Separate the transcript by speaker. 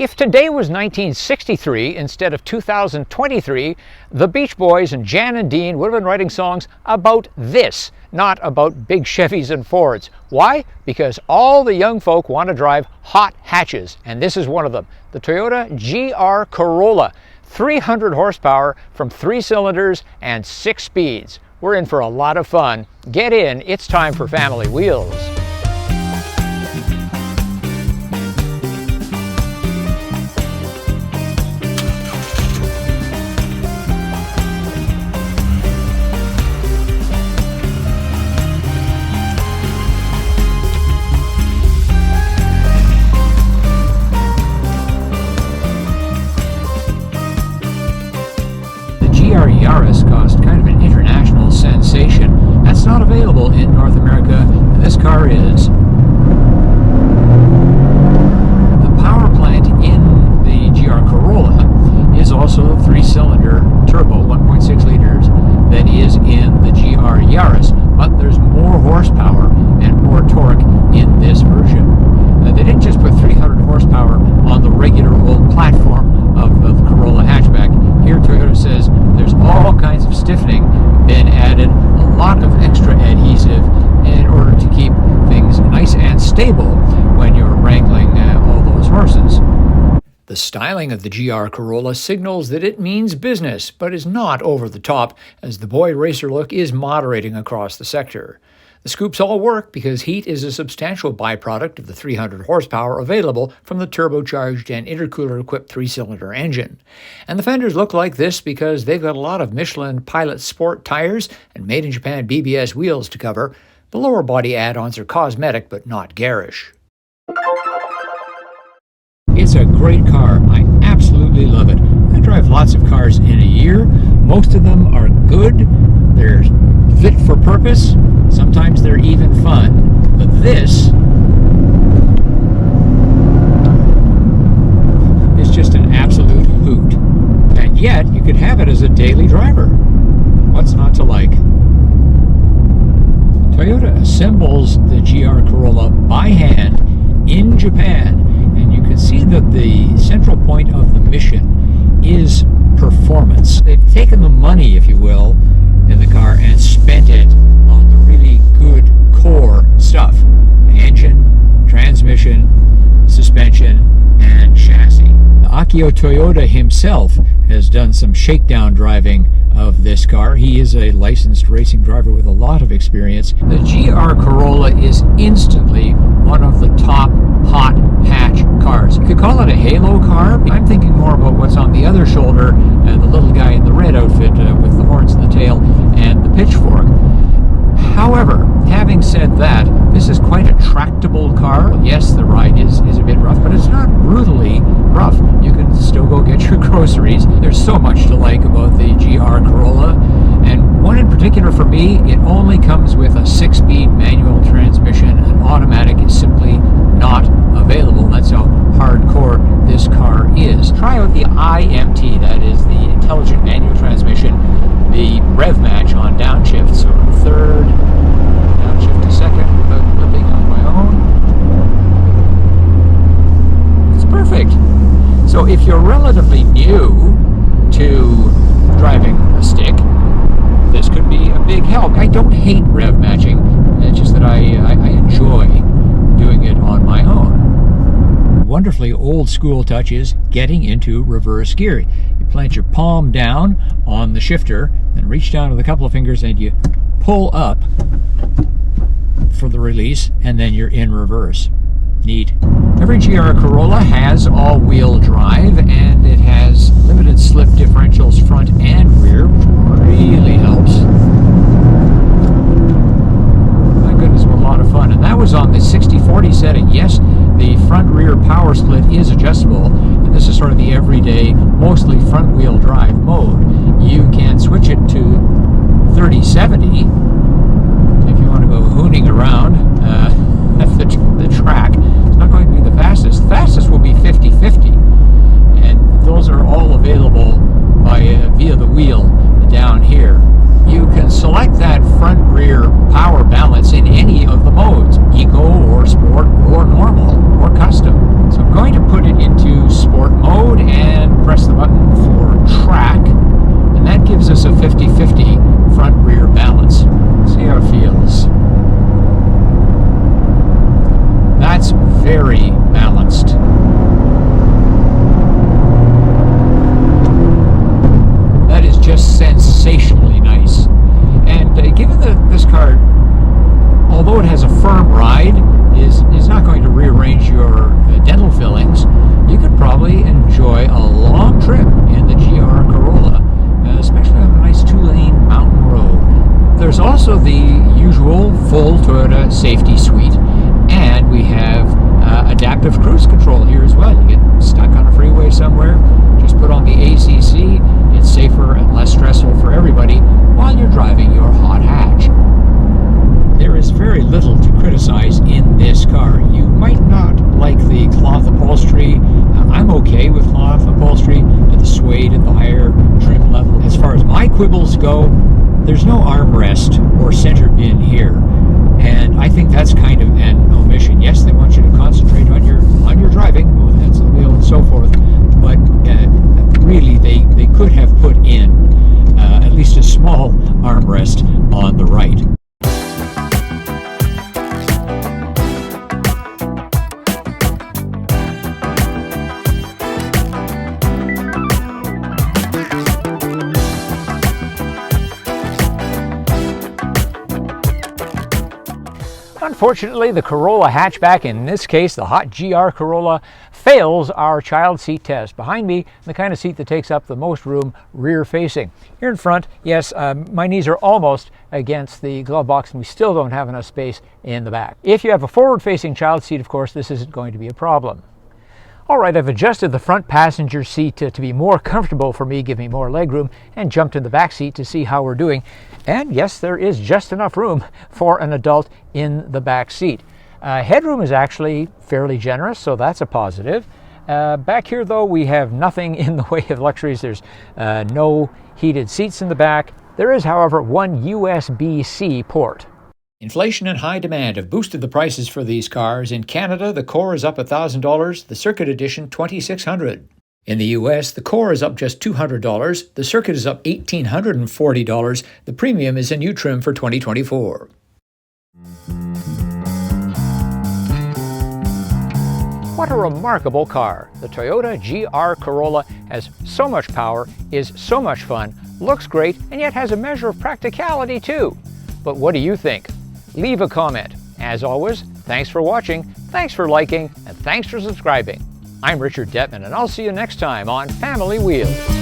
Speaker 1: If today was 1963 instead of 2023, the Beach Boys and Jan and Dean would have been writing songs about this, not about big Chevys and Fords. Why? Because all the young folk want to drive hot hatches, and this is one of them. The Toyota GR Corolla, 300 horsepower from 3 cylinders and 6 speeds. We're in for a lot of fun. Get in, it's time for Family Wheels. GR Yaris caused kind of an international sensation. That's not available in North America, and this car is. The power plant in the GR Corolla is also a 3-cylinder turbo, 1.6 liters, that is in the GR Yaris, but there's more horsepower and more torque in this version. They didn't just put 300 horsepower on the regular old platform of the Corolla hatchback. Here Toyota says there's all kinds of stiffening been added, a lot of extra adhesive in order to keep things nice and stable when you're wrangling all those horses. The styling of the GR Corolla signals that it means business, but is not over the top, as the boy racer look is moderating across the sector. The scoops all work because heat is a substantial byproduct of the 300 horsepower available from the turbocharged and intercooler-equipped 3-cylinder engine. And the fenders look like this because they've got a lot of Michelin Pilot Sport tires and made-in-Japan BBS wheels to cover. The lower body add-ons are cosmetic but not garish. It's a great car. I absolutely love it. I drive lots of cars in a year. Most of them are good. They're fit for purpose. Sometimes they're even fun. But this is just an absolute hoot. And yet, you could have it as a daily driver. What's not to like? Toyota assembles the GR Corolla by hand in Japan, and you can see that the central point of the mission is performance. They've taken the money, if you will, in the car and spent it on the really good core stuff. Engine, transmission, suspension, and chassis. Akio Toyoda himself has done some shakedown driving of this car. He is a licensed racing driver with a lot of experience. The GR Corolla is instantly one of the top hot hatch cars. You could call it a halo car. I'm thinking more about what's on the other shoulder, the little guy in the red outfit with the horns and the tail and the pitchfork. However, having said that, this is quite a tractable car. Yes, the ride is a bit rough, but it's not brutally rough. You can still go get your groceries. There's so much to like about the GR Corolla, and one in particular for me, it only comes with a 6-speed manual transmission. An automatic is simply not available. That's how hardcore this car is. Try out the IMT, that is the intelligent manual transmission, the rev match on downshift, so third, downshift to second without flipping on my own. It's perfect. So if you're relatively new to driving a stick, this could be a big help. I don't hate rev matching, it's just that I enjoy doing it on my own. Wonderfully old school touch is getting into reverse gear. You plant your palm down on the shifter, then reach down with a couple of fingers and you pull up for the release, and then you're in reverse. Neat. Every GR Corolla has all-wheel drive, and it has limited slip differentials front and rear, which really helps. My goodness, what a lot of fun. And that was on the 60/40 setting. Yes, the front-rear power split is adjustable, and this is sort of the everyday, mostly front-wheel drive mode. You can switch it to 30/70 if you want to go hooning around the track. It's not going to be the fastest. The fastest will be 50/50, and those are all available via the wheel down here. You can select that front-rear power balance in any of the modes, eco or sport or normal or custom. So I'm going to put it into sport okay with cloth upholstery, the suede at the higher trim level. As far as my quibbles go, there's no armrest or center bin here, and I think that's kind of an omission. Yes, they want you to concentrate on your driving, both hands on the wheel and so forth, but really they could have put in at least a small armrest on the right. Unfortunately, the Corolla hatchback, in this case the hot GR Corolla, fails our child seat test. Behind me, the kind of seat that takes up the most room rear facing. Here in front, yes, my knees are almost against the glove box and we still don't have enough space in the back. If you have a forward facing child seat, of course, this isn't going to be a problem. All right, I've adjusted the front passenger seat to be more comfortable for me, give me more legroom, and jumped in the back seat to see how we're doing. And yes, there is just enough room for an adult in the back seat. Headroom is actually fairly generous, so that's a positive. Back here, though, we have nothing in the way of luxuries. There's no heated seats in the back. There is, however, one USB-C port. Inflation and high demand have boosted the prices for these cars. In Canada, the Core is up $1,000, the Circuit Edition $2,600. In the US, the Core is up just $200, the Circuit is up $1,840, the Premium is a new trim for 2024. What a remarkable car. The Toyota GR Corolla has so much power, is so much fun, looks great, and yet has a measure of practicality too. But what do you think? Leave a comment. As always, thanks for watching, thanks for liking, and thanks for subscribing. I'm Richard Detman, and I'll see you next time on Family Wheels.